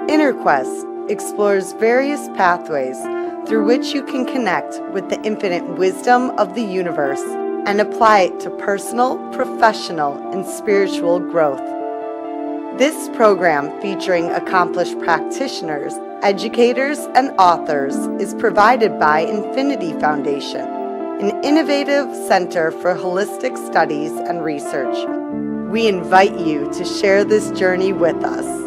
Inner Quest explores various pathways through which you can connect with the infinite wisdom of the universe and apply it to personal, professional, and spiritual growth. This program, featuring accomplished practitioners, educators, and authors, is provided by Infinity Foundation, an innovative center for holistic studies and research. We invite you to share this journey with us.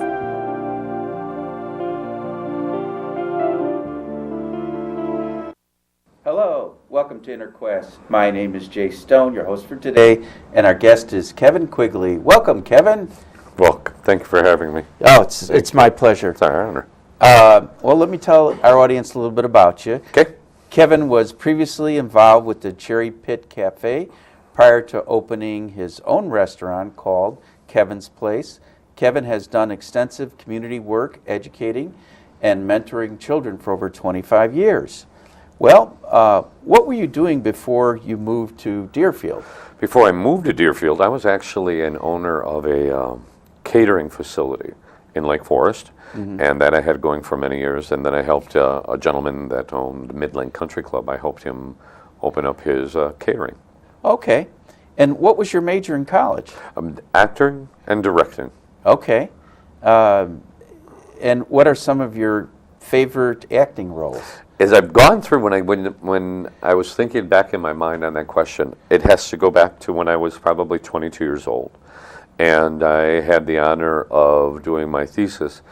Hello, welcome to Inner Quest. My name is Jay Stone, your host for today, and our guest is Kevin Quigley. Welcome, Kevin. Well, thank you for having me. Oh, it's my pleasure. It's our honor. Well, let me tell our audience a little bit about you. Okay. Kevin was previously involved with the Cherry Pit Cafe prior to opening his own restaurant called Kevin's Place. Kevin has done extensive community work, educating and mentoring children for over 25 years. Well, what were you doing before you moved to Deerfield? Before I moved to Deerfield, I was actually an owner of a catering facility in Lake Forest, and that I had going for many years. And then I helped a gentleman that owned Midland Country Club. I helped him open up his catering. Okay. And what was your major in college? Acting and directing. Okay. And what are some of your favorite acting roles? As I've gone through, when I was thinking back in my mind on that question, it has to go back to when I was probably 22 years old. And I had the honor of doing my thesis,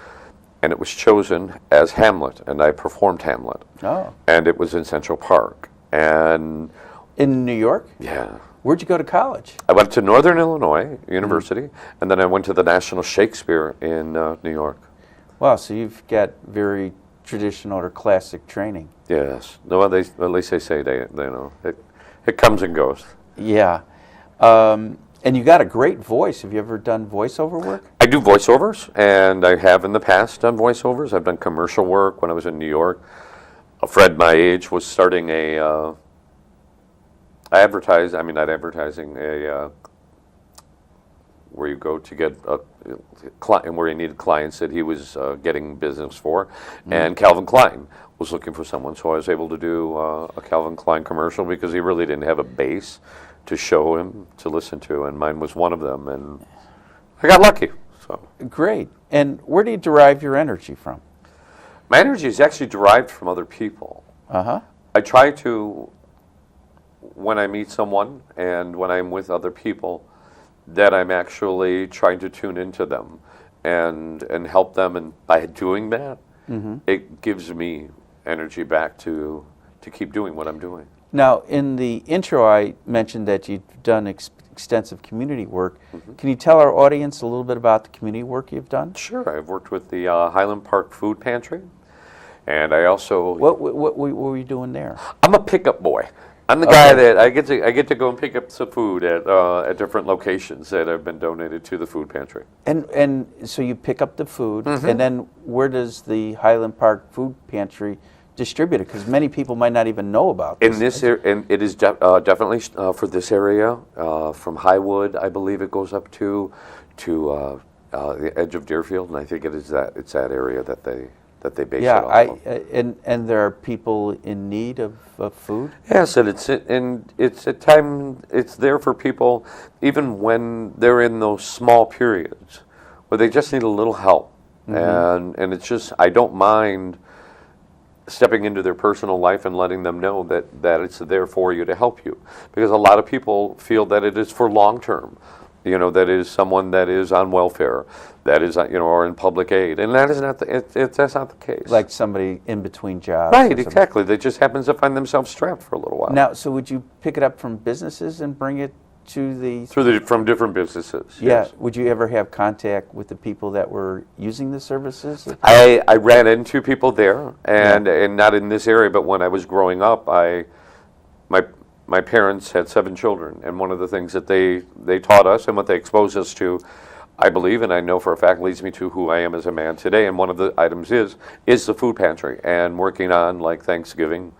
and it was chosen as Hamlet, and I performed Hamlet. Oh. And it was in Central Park. And in New York? Yeah. Where'd you go to college? I went to Northern Illinois University, and then I went to the National Shakespeare in New York. Wow, so you've got very traditional or classic training. Yes. No, at least they say they know. It comes and goes. Yeah. And you got a great voice. Have you ever done voiceover work? I do voiceovers, and I have in the past done voiceovers. I've done commercial work when I was in New York. A friend my age was starting where you go to get a client, where he needed clients that he was getting business for, and Calvin Klein was looking for someone, so I was able to do a Calvin Klein commercial because he really didn't have a base to show him to listen to, and mine was one of them, and I got lucky. So great. And where do you derive your energy from? My energy is actually derived from other people. I try to, when I meet someone and when I'm with other people, that I'm actually trying to tune into them and help them, and by doing that, it gives me energy back to keep doing what I'm doing. Now, in the intro, I mentioned that you've done extensive community work. Can you tell our audience a little bit about the community work you've done? Sure. I've worked with the Highland Park Food Pantry, and I also... What were you doing there? I'm a pickup boy. I'm the guy that I get to go and pick up some food at different locations that have been donated to the food pantry. And so you pick up the food, and then where does the Highland Park Food Pantry distribute it? Because many people might not even know about this. And it is definitely for this area, from Highwood, I believe it goes up to the edge of Deerfield, and I think it's that area that they base it off of. And there are people in need of food? Yes, and it's a time, it's there for people even when they're in those small periods where they just need a little help. And it's just, I don't mind stepping into their personal life and letting them know that it's there for you to help you. Because a lot of people feel that it is for long term. That is someone that is on welfare, that is, or in public aid, and that is not that's not the case. Like somebody in between jobs. Right, exactly. They just happens to find themselves strapped for a little while. Now, so would you pick it up from businesses and bring it to the... From different businesses, yeah. Yes. Would you ever have contact with the people that were using the services? I ran into people there, and not in this area, but when I was growing up, my parents had 7 children, and one of the things that they taught us and what they exposed us to, I believe, and I know for a fact, leads me to who I am as a man today. And one of the items is the food pantry, and working on, like, Thanksgiving,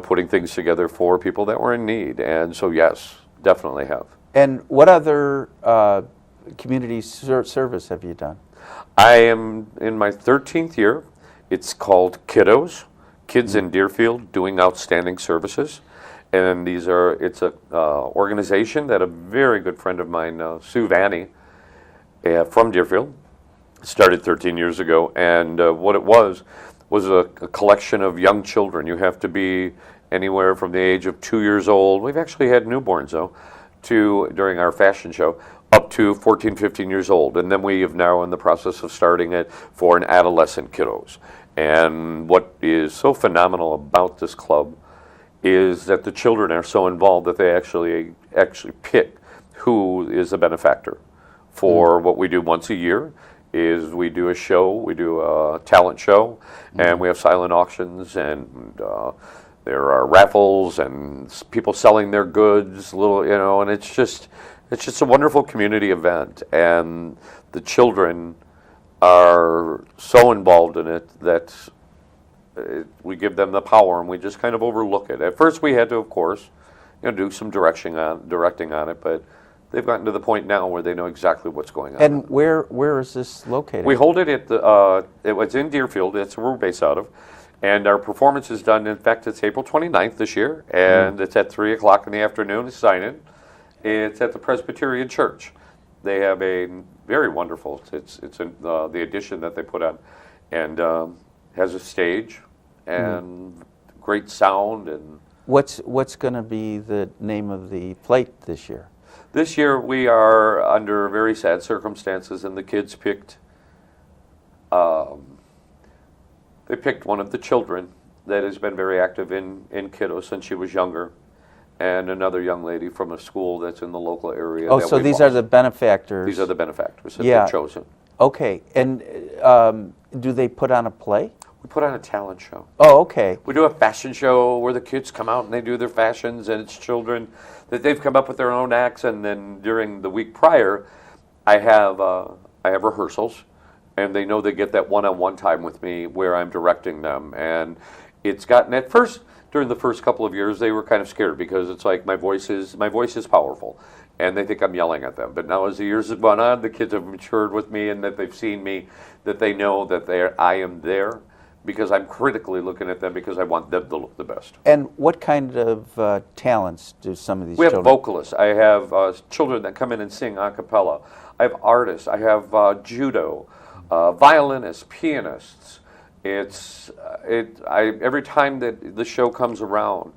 putting things together for people that were in need. And so, yes, definitely have. And what other community service have you done? I am in my 13th year. It's called Kiddos, Kids in Deerfield Doing Outstanding Services. And it's a organization that a very good friend of mine, Sue Vanny, from Deerfield, started 13 years ago. And what it was a collection of young children. You have to be anywhere from the age of 2 years old. We've actually had newborns, though, during our fashion show, up to 14, 15 years old. And then we are now in the process of starting it for an adolescent kiddos. And what is so phenomenal about this club is that the children are so involved that they actually pick who is a benefactor for what we do once a year. Is we do a show, we do a talent show, and we have silent auctions, and there are raffles and people selling their goods, and it's just a wonderful community event, and the children are so involved in it that we give them the power, and we just kind of overlook it. At first, we had to, of course, do some directing on it, but they've gotten to the point now where they know exactly what's going on. And where is this located? We hold it at it was in Deerfield. That's where we're based out of. And our performance is done, in fact, it's April 29th this year, and it's at 3 o'clock in the afternoon, it's sign-in. It's at the Presbyterian Church. They have a very wonderful, it's the addition that they put on, and has a stage, and great sound. And What's going to be the name of the plate this year? This year we are under very sad circumstances, and the kids picked one of the children that has been very active in Kiddos since she was younger, and another young lady from a school that's in the local area. Oh, so these are the benefactors. These are the benefactors that Yeah. they've chosen. Okay, and do they put on a play? We put on a talent show. Oh, okay. We do a fashion show where the kids come out and they do their fashions, and it's children that they've come up with their own acts. And then during the week prior, I have rehearsals, and they know they get that one-on-one time with me where I'm directing them. And it's gotten, at first, during the first couple of years, they were kind of scared because it's like my voice is powerful, and they think I'm yelling at them. But now as the years have gone on, the kids have matured with me, and that they've seen me, that they know that I am there, because I'm critically looking at them because I want them to look the best. And what kind of talents do some of these We children? have vocalists. I have children that come in and sing a cappella. I have artists. I have judo, violinists, pianists. Every time that the show comes around,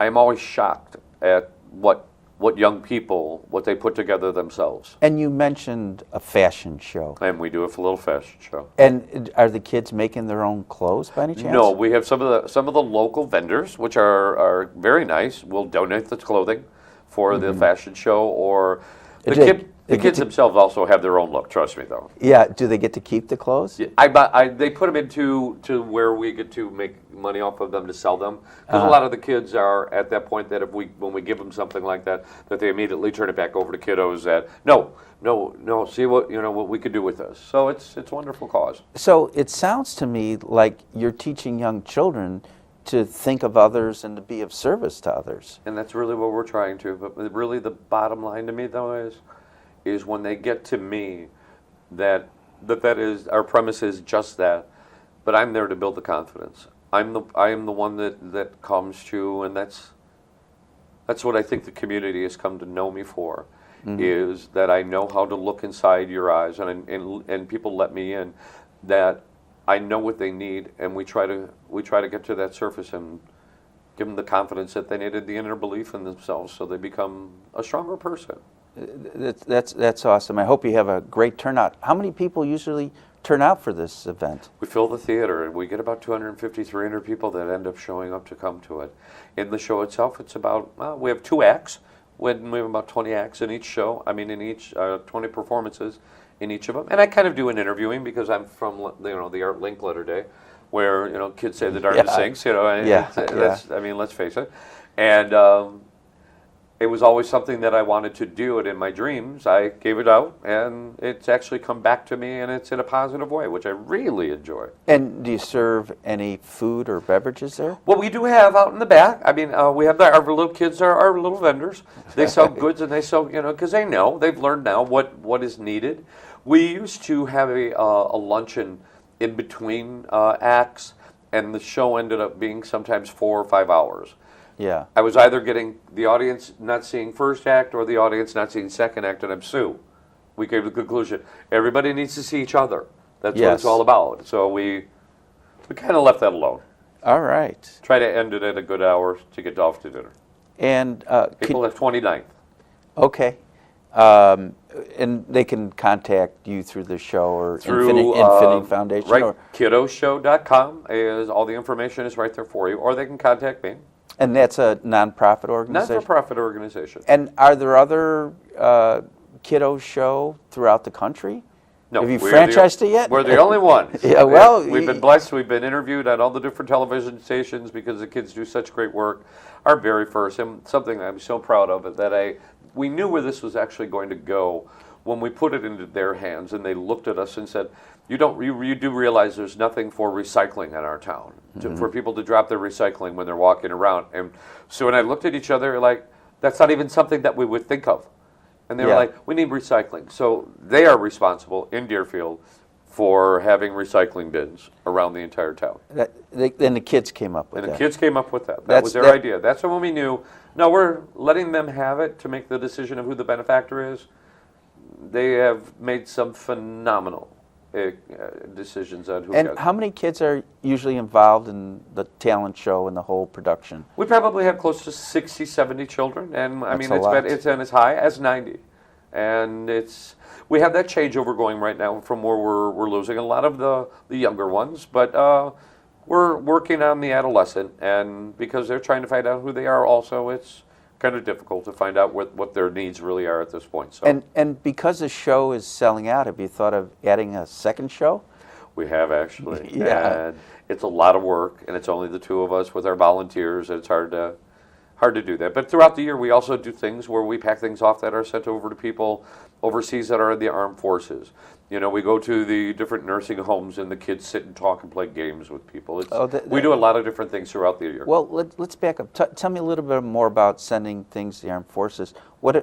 I'm always shocked at what young people, what they put together themselves. And you mentioned a fashion show. And we do a little fashion show. And are the kids making their own clothes by any chance? No, we have some of the local vendors, which are very nice. We'll donate the clothing for the fashion show, or the kids themselves also have their own look. Trust me, though. Yeah. Do they get to keep the clothes? Yeah, they put them into where we get to make money off of them to sell them. Because a lot of the kids are at that point that when we give them something like that they immediately turn it back over to kiddos. That no, see what we could do with this. So it's a wonderful cause. So it sounds to me like you're teaching young children to think of others and to be of service to others. And that's really what we're trying to. But really, the bottom line to me, though, is when they get to me, that is our premise is just that. But I'm there to build the confidence. I am the one that comes to, and that's what I think the community has come to know me for, is that I know how to look inside your eyes, and people let me in, that I know what they need, and we try to get to that surface and give them the confidence that they needed, the inner belief in themselves, so they become a stronger person. That's awesome. I hope you have a great turnout. How many people usually turn out for this event? We fill the theater, and we get about 250, 300 people that end up showing up to come to it. In the show itself, it's about, we have 2 acts. We have about 20 acts in each show. In each 20 performances in each of them. And I kind of do an interviewing because I'm from the Art Linkletter Day, where kids say the darndest things. Let's face it. And it was always something that I wanted to do, and in my dreams, I gave it out, and it's actually come back to me, and it's in a positive way, which I really enjoy. And do you serve any food or beverages there? Well, we do have out in the back. I mean, we have our little kids are our little vendors. They sell goods, and they sell, because they know, they've learned now what is needed. We used to have a luncheon in between acts, and the show ended up being sometimes 4 or 5 hours. Yeah. I was either getting the audience not seeing first act or the audience not seeing second act, and I'm Sue. We came to the conclusion, everybody needs to see each other. That's what it's all about. So we kind of left that alone. All right. Try to end it at a good hour to get off to dinner. And April 29th. Okay. And they can contact you through the show or Infinity Foundation? Right, or? kiddoshow.com is all the information is right there for you, or they can contact me. And that's a nonprofit organization? Not-for-profit organization. And are there other kiddo show throughout the country? No. Have you franchised it yet? We're the only ones. Yeah, well, we've been blessed. We've been interviewed on all the different television stations because the kids do such great work. Our very first, and something I'm so proud of, that we knew where this was actually going to go when we put it into their hands, and they looked at us and said, you do realize there's nothing for recycling in our town, for people to drop their recycling when they're walking around. And so when I looked at each other, like, that's not even something that we would think of. And they were like, we need recycling. So they are responsible in Deerfield for having recycling bins around the entire town. Then the kids came up with that. And the kids came up with that. That was their idea. That's when we knew, no, we're letting them have it to make the decision of who the benefactor is. They have made some phenomenal decisions on who And gets how many kids are usually involved in the talent show and the whole production? We probably have close to 60, 70 children, and I mean it's been as high as 90. And we have that changeover going right now from where we're losing a lot of the younger ones, but we're working on the adolescent, and because they're trying to find out who they are also, it's kind of difficult to find out what their needs really are at this point. So. And because the show is selling out, have you thought of adding a second show? We have, actually. Yeah. And it's a lot of work, and it's only the two of us with our volunteers, and it's hard to do that. But throughout the year, we also do things where we pack things off that are sent over to people overseas that are in the armed forces. We go to the different nursing homes, and the kids sit and talk and play games with people. We do a lot of different things throughout the year. Well, let's back up. Tell me a little bit more about sending things to the armed forces.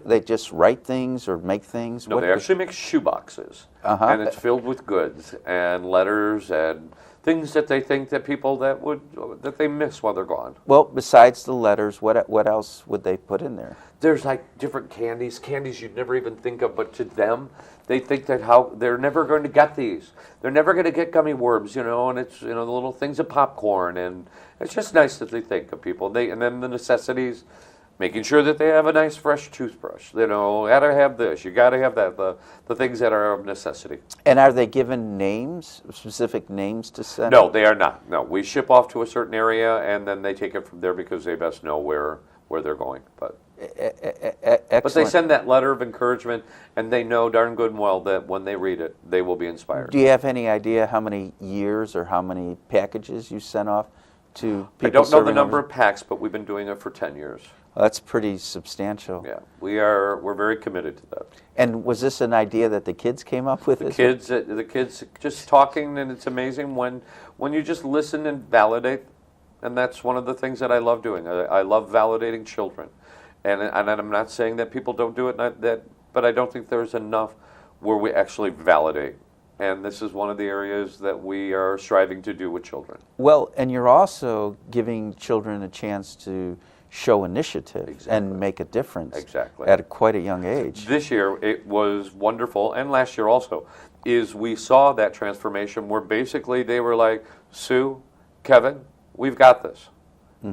They just write things or make things? No, they actually make shoe boxes, and it's filled with goods and letters and things that they think that people that they miss while they're gone. Well, besides the letters, what else would they put in there? There's like different candies you'd never even think of, but to them, they think that they're never going to get these. They're never going to get gummy worms, and it's the little things of popcorn, and it's just nice that they think of people. And then the necessities, making sure that they have a nice fresh toothbrush. Gotta have this, you gotta have that. The things that are of necessity. And are they given names, specific names to send? No, they are not. No, we ship off to a certain area, and then they take it from there because they best know where they're going. But they send that letter of encouragement, and they know darn good and well that when they read it, they will be inspired. Do you have any idea how many years or how many packages you sent off to people? I don't know the number of packs, but we've been doing it for 10 years. Well, that's pretty substantial. Yeah, we're very committed to that. And was this an idea that the kids came up with? The kids just talking, and it's amazing when you just listen and validate, and that's one of the things that I love doing. I love validating children. And I'm not saying that people don't do it, but I don't think there's enough where we actually validate. And this is one of the areas that we are striving to do with children. Well, and you're also giving children a chance to show initiative and make a difference at quite a young age. This year it was wonderful, and last year also, is we saw that transformation where basically they were like, Sue, Kevin, we've got this.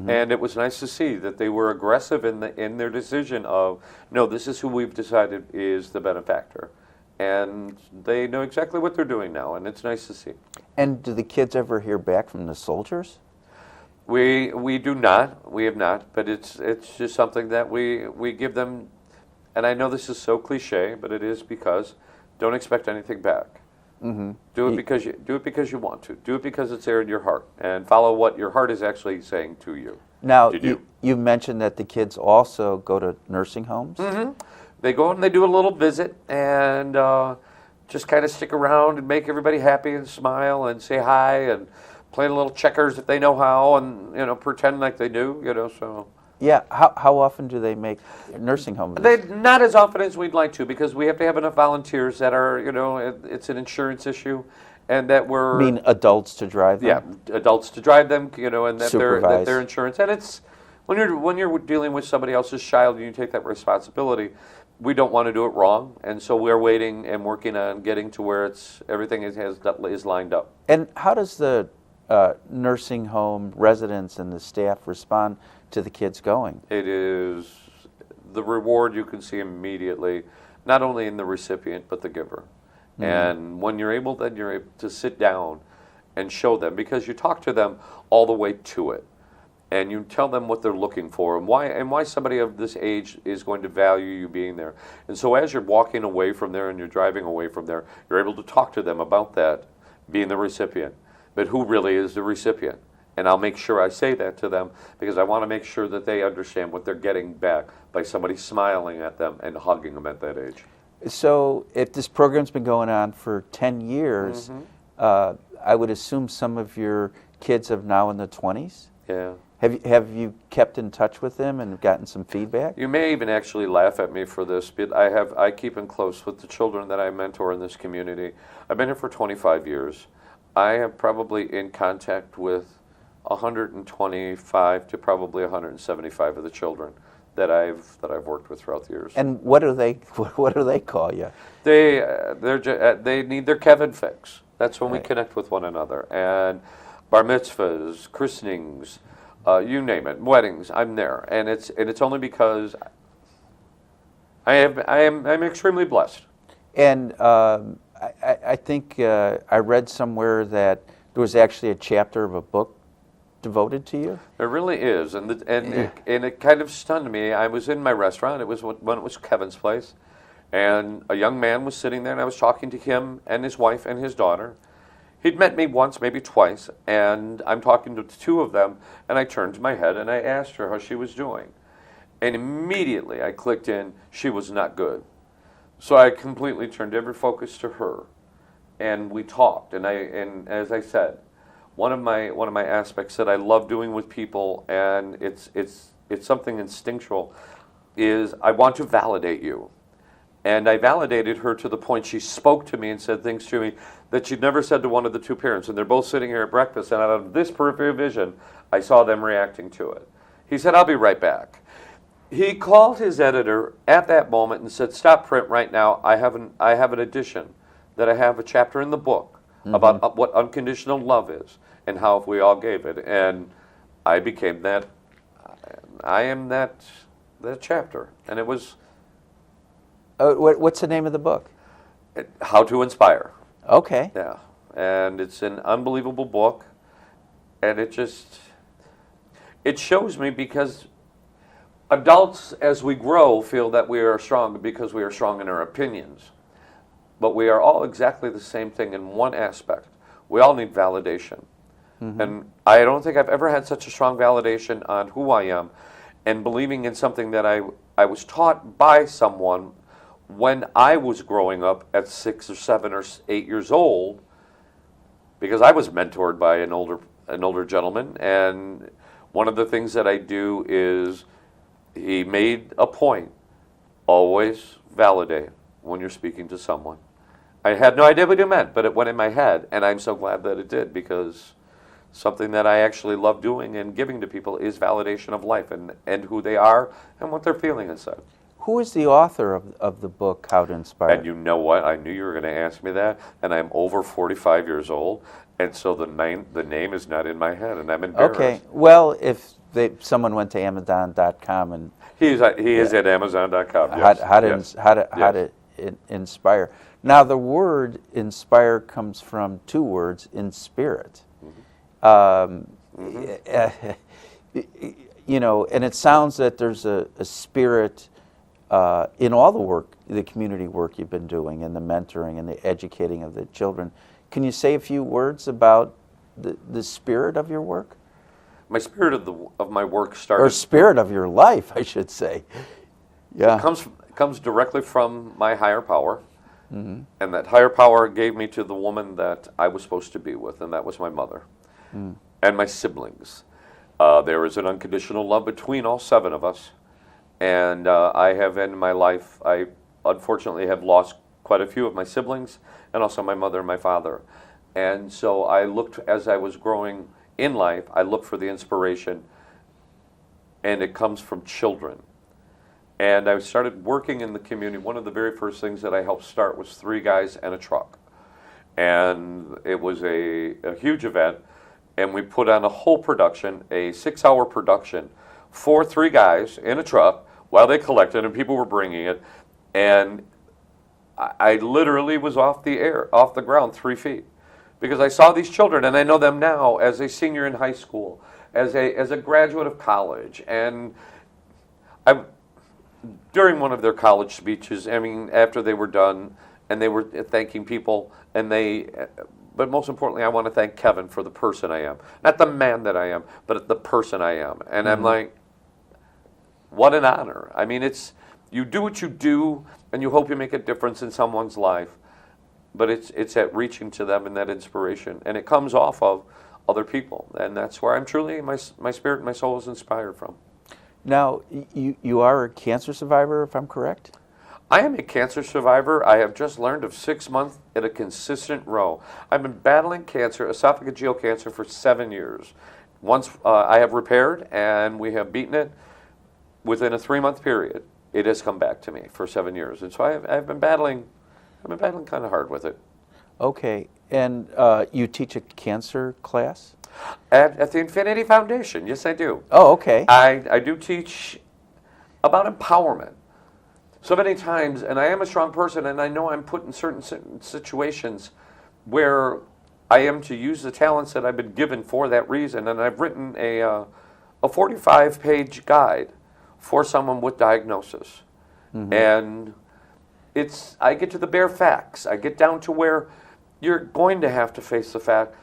And it was nice to see that they were aggressive in their decision of, no, this is who we've decided is the benefactor. And they know exactly what they're doing now, and it's nice to see. And do the kids ever hear back from the soldiers? We do not. We have not. But it's just something that we give them. And I know this is so cliche, but it is because don't expect anything back. Do it because you want to. Do it because it's there in your heart, and follow what your heart is actually saying to you. Now, to do. you mentioned that the kids also go to nursing homes? They go and they do a little visit and just kind of stick around and make everybody happy and smile and say hi and play a little checkers if they know how and, pretend like they do, so. Yeah, how often do they make nursing home visits? Not as often as we'd like to because we have to have enough volunteers that are, it's an insurance issue and that we're... You mean adults to drive them? Yeah, adults to drive them, and that Supervise. their insurance. And it's, when you're dealing with somebody else's child and you take that responsibility, we don't want to do it wrong. And so we're waiting and working on getting to where everything is lined up. And how does the nursing home residents and the staff respond to the kids going? It is the reward you can see immediately, not only in the recipient, but the giver. Mm-hmm. And when you're able to sit down and show them, because you talk to them all the way to it, and you tell them what they're looking for and why somebody of this age is going to value you being there. And so as you're walking away from there and you're driving away from there, you're able to talk to them about that, being the recipient. But who really is the recipient? And I'll make sure I say that to them because I want to make sure that they understand what they're getting back by somebody smiling at them and hugging them at that age. So if this program's been going on for 10 years, I would assume some of your kids are now in the 20s? Yeah. Have you kept in touch with them and gotten some feedback? You may even actually laugh at me for this, but I keep in close with the children that I mentor in this community. I've been here for 25 years. I am probably in contact with 125 to probably 175 of the children that I've worked with throughout the years. And what do they call you? They need their Kevin fix. That's when Right. we connect with one another. And bar mitzvahs, christenings, you name it, weddings, I'm there. And it's only because I'm extremely blessed. And I think I read somewhere that there was actually a chapter of a book devoted to you. There really is, and it kind of stunned me. I was in my restaurant. It was when it was Kevin's place, and a young man was sitting there, and I was talking to him and his wife and his daughter. He'd met me once, maybe twice, and I'm talking to the two of them, and I turned my head and I asked her how she was doing, and immediately I clicked in, she was not good. So I completely turned every focus to her, and we talked, and as I said, one of my aspects that I love doing with people, and it's something instinctual, is I want to validate you. And I validated her to the point she spoke to me and said things to me that she'd never said to one of the two parents. And they're both sitting here at breakfast, and out of this peripheral vision, I saw them reacting to it. He said, "I'll be right back." He called his editor at that moment and said, "Stop print right now. I have an edition that I have a chapter in the book about what unconditional love is and how if we all gave it." And I became that. I am that chapter, and it was. What's the name of the book? How to Inspire. Okay. Yeah, and it's an unbelievable book, and it shows me because adults, as we grow, feel that we are strong because we are strong in our opinions, but we are all exactly the same thing in one aspect. We all need validation, and I don't think I've ever had such a strong validation on who I am, and believing in something that I was taught by someone when I was growing up at 6 or 7 or 8 years old, because I was mentored by an older gentleman, and one of the things that I do is he made a point, always validate when you're speaking to someone. I had no idea what he meant, but it went in my head, and I'm so glad that it did, because something that I actually love doing and giving to people is validation of life and who they are and what they're feeling inside. Who is the author of the book, How to Inspire? And you know what? I knew you were going to ask me that, and I'm over 45 years old, and so the name is not in my head, and I'm embarrassed. Okay. Well, if someone went to Amazon.com and he is at Amazon.com. Yes. How to inspire. Now, the word inspire comes from two words, in spirit. You know, and it sounds that there's a spirit in all the work, the community work you've been doing, and the mentoring and the educating of the children. Can you say a few words about the spirit of your work? my spirit of my work Or started. spirit of your life, I should say. Yeah. Comes directly from my higher power, and that higher power gave me to the woman that I was supposed to be with, and that was my mother and my siblings. There is an unconditional love between all 7 of us, and I have in my life, I unfortunately have lost quite a few of my siblings, and also my mother and my father. And so I looked, as I was growing in life, I looked for the inspiration, and it comes from children. And I started working in the community. One of the very first things that I helped start was 3 guys and a truck. And it was a huge event, and we put on a whole production, a 6-hour production, for 3 guys in a truck while they collected, and people were bringing it. And I literally was off the ground 3 feet. Because I saw these children, and I know them now as a senior in high school, as a graduate of college. And during one of their college speeches, I mean, after they were done, and they were thanking people, but most importantly, I want to thank Kevin for the person I am. Not the man that I am, but the person I am. And I'm like, what an honor. I mean, you do what you do, and you hope you make a difference in someone's life, but it's at reaching to them and that inspiration. And it comes off of other people, and that's where I'm truly, my spirit and my soul is inspired from. Now, you are a cancer survivor, if I'm correct? I am a cancer survivor. I have just learned of 6 months in a consistent row. I've been battling cancer, esophageal cancer, for 7 years. Once I have repaired, and we have beaten it within a 3-month period. It has come back to me for 7 years, and so I've been battling. I've been battling kind of hard with it. Okay, and you teach a cancer class? At the Infinity Foundation, yes, I do. Oh, okay. I do teach about empowerment. So many times, and I am a strong person, and I know I'm put in certain situations where I am to use the talents that I've been given for that reason, and I've written a 45-page guide for someone with diagnosis. And I get to the bare facts. I get down to where you're going to have to face the fact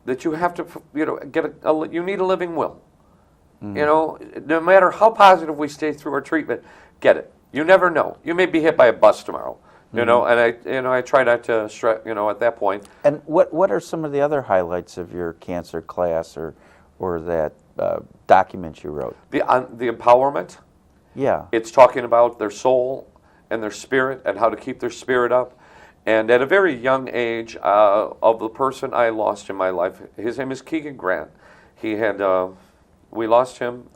that you have to, you need a living will. No matter how positive we stay through our treatment, get it. You never know. You may be hit by a bus tomorrow. And I try not to stress, at that point. And what are some of the other highlights of your cancer class or that document you wrote? The empowerment. Yeah. It's talking about their soul and their spirit and how to keep their spirit up. And at a very young age, of the person I lost in my life, his name is Keegan Grant. We lost him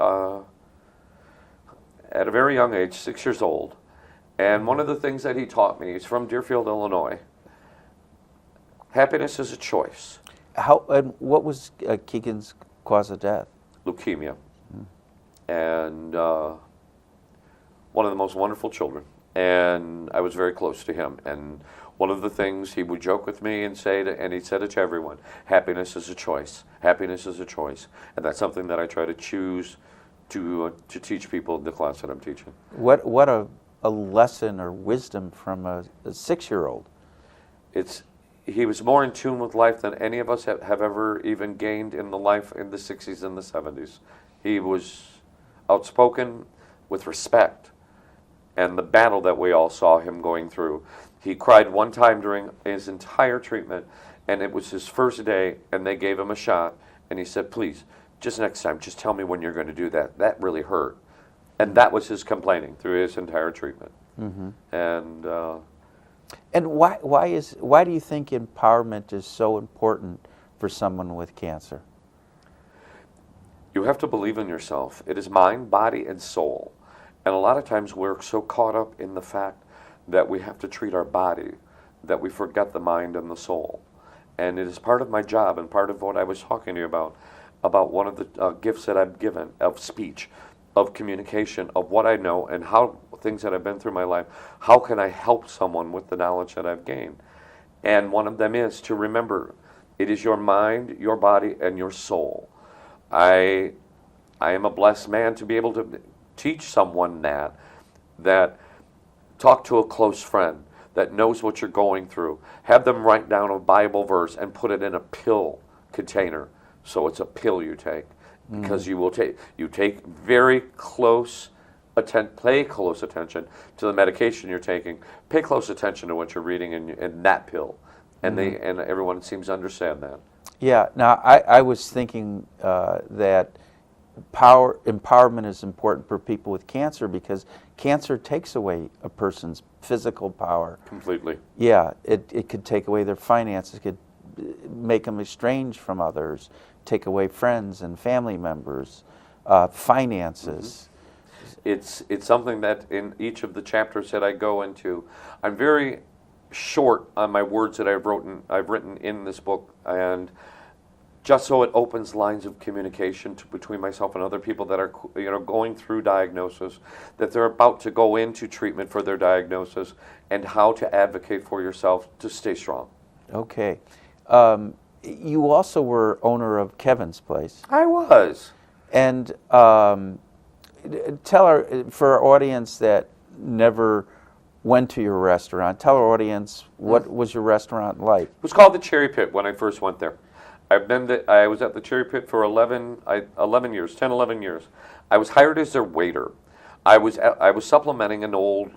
at a very young age, 6 years old. And one of the things that he taught me, he's from Deerfield, Illinois. Happiness is a choice. And what was Keegan's cause of death? Leukemia. And one of the most wonderful children. And I was very close to him. And one of the things he would joke with me and and he said it to everyone, happiness is a choice. Happiness is a choice. And that's something that I try to choose to teach people in the class that I'm teaching. What a lesson or wisdom from a 6-year-old. He was more in tune with life than any of us have ever even gained in the life in the 60s and the 70s. He was outspoken with respect, and the battle that we all saw him going through. He cried one time during his entire treatment, and it was his first day, and they gave him a shot, and he said, please, just next time, just tell me when you're going to do that. That really hurt. And that was his complaining through his entire treatment. And why do you think empowerment is so important for someone with cancer? You have to believe in yourself. It is mind, body, and soul. And a lot of times we're so caught up in the fact that we have to treat our body that we forget the mind and the soul. And it is part of my job and part of what I was talking to you about one of the gifts that I've given of speech, of communication, of what I know and how things that I've been through my life, how can I help someone with the knowledge that I've gained? And one of them is to remember, it is your mind, your body, and your soul. I am a blessed man to be able to teach someone that talk to a close friend that knows what you're going through. Have them write down a Bible verse and put it in a pill container, so it's a pill you take. because you take very close pay close attention to the medication you're taking. Pay close attention to what you're reading in that pill, and and everyone seems to understand that. Yeah. Now, I was thinking that empowerment is important for people with cancer because cancer takes away a person's physical power. Completely. Yeah, it could take away their finances, it could make them estranged from others, take away friends and family members, finances. It's something that in each of the chapters that I go into, I'm very short on my words that I've written in this book, and just so it opens lines of communication between myself and other people that are going through diagnosis, that they're about to go into treatment for their diagnosis, and how to advocate for yourself to stay strong. Okay. You also were owner of Kevin's Place. I was. And tell our, for our audience that never went to your restaurant, tell our audience, what was your restaurant like? It was called the Cherry Pit when I first went there. I was at the Cherry Pit for 11 years. I was hired as their waiter. I was supplementing an old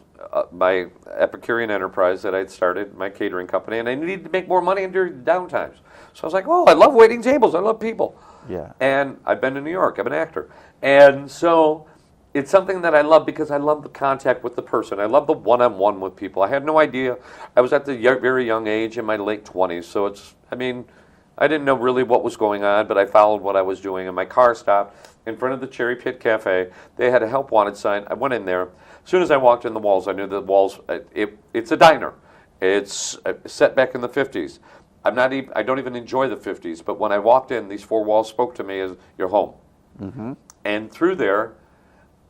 my Epicurean enterprise that I'd started, my catering company, and I needed to make more money during downtimes. So I was like, oh, I love waiting tables. I love people. Yeah. And I've been to New York. I'm an actor. And so it's something that I love because I love the contact with the person. I love the one-on-one with people. I had no idea. I was at the very young age, in my late 20s. So I didn't know really what was going on, but I followed what I was doing. And my car stopped in front of the Cherry Pit Cafe. They had a help wanted sign. I went in there. As soon as I walked in the walls, I knew the walls, it's a diner. It's set back in the 50s. I don't even enjoy the 50s, but when I walked in, these four walls spoke to me as your home. Mm-hmm. And through there,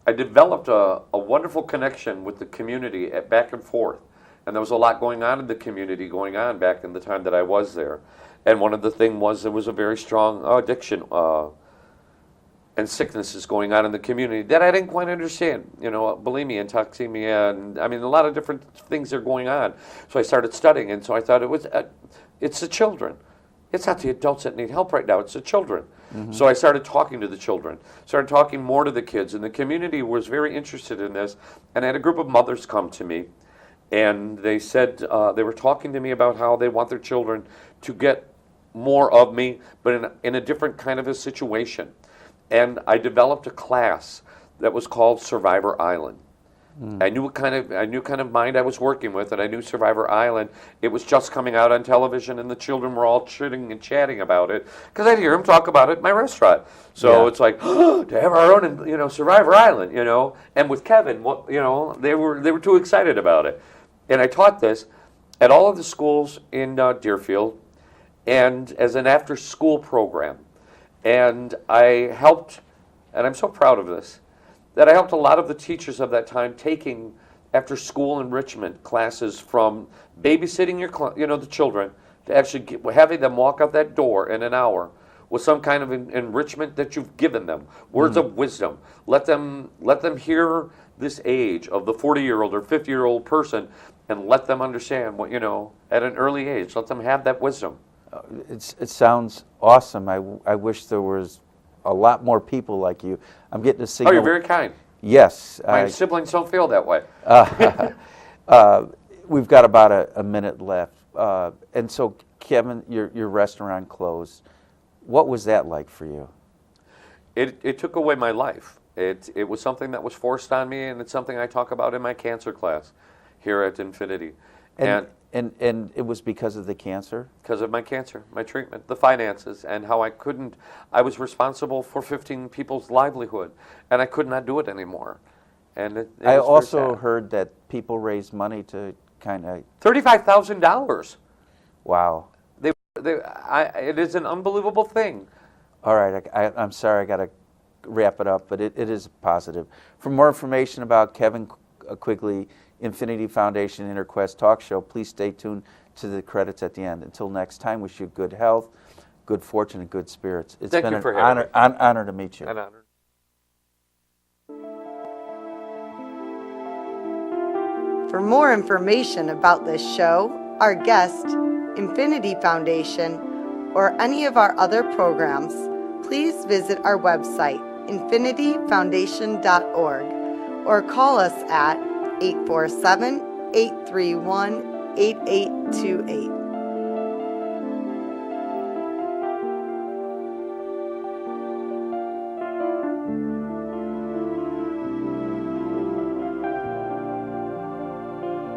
I developed a wonderful connection with the community back and forth. And there was a lot going on in the community going on back in the time that I was there. And one of the things was there was a very strong addiction and sicknesses going on in the community that I didn't quite understand. Bulimia and toxemia, and a lot of different things are going on. So I started studying, and so I thought it's the children. It's not the adults that need help right now, it's the children. Mm-hmm. So I started talking to the children, started talking more to the kids, and the community was very interested in this. And I had a group of mothers come to me, and they said, they were talking to me about how they want their children to get more of me, but in a different kind of a situation. And I developed a class that was called Survivor Island. I knew what kind of mind I was working with, and I knew Survivor Island. It was just coming out on television, and the children were all chitting and chatting about it because I'd hear them talk about it in my restaurant. So It's like, to have our own, Survivor Island, And with Kevin, they were too excited about it, and I taught this at all of the schools in Deerfield, and as an after-school program, and I helped, and I'm so proud of this, that I helped a lot of the teachers of that time taking after-school enrichment classes from babysitting the children to actually having them walk out that door in an hour with some kind of enrichment that you've given them, words of wisdom. Let them hear this age of the 40-year-old or 50-year-old person, and let them understand what at an early age. Let them have that wisdom. It sounds awesome. I wish there was a lot more people like you. I'm getting to see. Oh, you're very kind. Yes. My siblings don't feel that way. We've got about a minute left. And so, Kevin, your restaurant closed. What was that like for you? It took away my life. It was something that was forced on me, and it's something I talk about in my cancer class here at Infinity. And it was because of the cancer? Because of my cancer, my treatment, the finances, and how I was responsible for 15 people's livelihood, and I could not do it anymore. And I also heard that people raised money to kind of... $35,000. Wow. It is an unbelievable thing. All right, I'm sorry, I got to wrap it up, but it is positive. For more information about Kevin Quigley, Infinity Foundation InterQuest Talk Show, please stay tuned to the credits at the end. Until next time, wish you good health, good fortune, and good spirits. It's been an honor to meet you. An honor. For more information about this show, our guest, Infinity Foundation, or any of our other programs, please visit our website, infinityfoundation.org, or call us at 847-831-8828.